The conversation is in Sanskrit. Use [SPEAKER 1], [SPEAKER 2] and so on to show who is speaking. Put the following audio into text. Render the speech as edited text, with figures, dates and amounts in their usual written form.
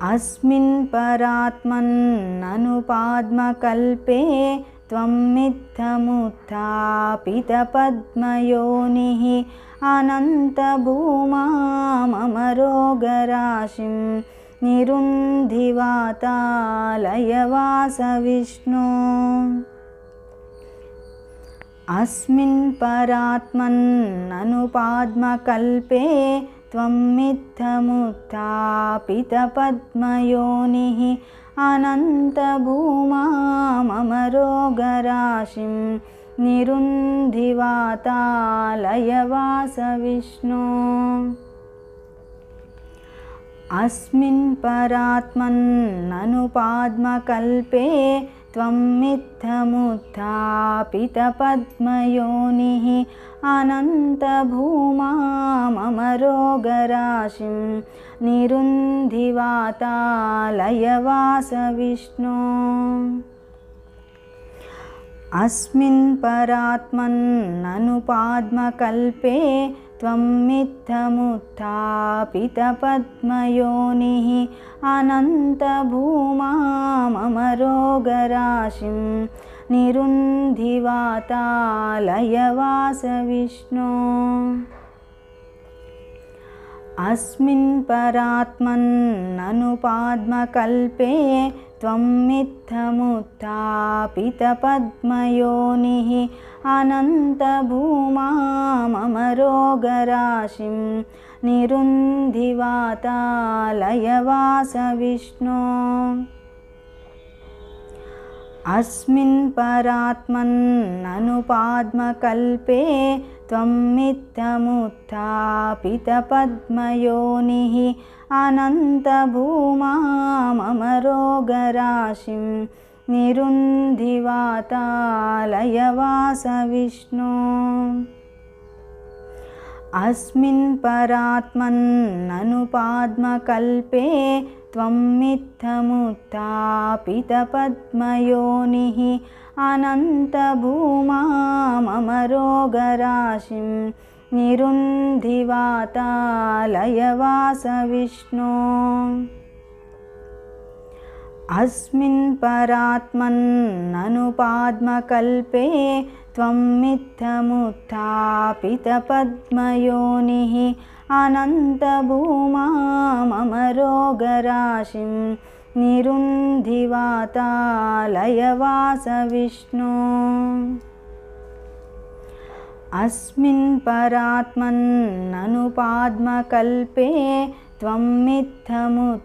[SPEAKER 1] अस्मिन् परात्मन्ननुपाद्मकल्पे त्वमित्थमुत्थापितपद्मयोनिः अनन्तभूमाममरोगराशिं निरुन्धिवातालयवासविष्णो। अस्मिन् परात्मन्ननुपाद्मकल्पे त्वमित्थमुत्थापितपद्मयोनिः अनन्तभूमाममरोगराशिं निरुन्धिवातालयवासविष्णो। अस्मिन् परात्मन्ननुपाद्मकल्पे त्वमित्थमुत्थापितपद्मयोनिः अनन्तभूमाममरोगराशिं निरुन्धिवातालयवासविष्णो। अस्मिन् परात्मन्ननुपाद्मकल्पे त्वमित्थमुत्थापितपद्मयोनिः अनन्तभूमाममरोगराशिं निरुन्धिवातालयवासविष्णो। अस्मिन् परात्मन्ननुपाद्मकल्पे त्वमित्थमुत्थापितपद्मयोनिः अनन्तभूमाममरोगराशिं निरुन्धिवातालयवासविष्णो। अस्मिन् परात्मन्ननुपाद्मकल्पे त्वमित्थमुत्थापितपद्मयोनिः अनन्तभूमाममरोगराशिं निरुन्धिवातालयवासविष्णो। अस्मिन् परात्मन्ननुपाद्मकल्पे त्वमित्थमुत्थापितपद्मयोनिः अनन्तभूमाममरोगराशिं निरुन्धिवातालयवासविष्णो। अस्मिन् परात्मन्ननुपाद्मकल्पे त्वमित्थमुत्थापितपद्मयोनिः अनन्तभूमाममरोगराशिं निरुन्धिवातालयवासविष्णो। अस्मिन् परात्मन्ननुपाद्मकल्पे त्वमित्थमुत्थापितपद्मयोनिः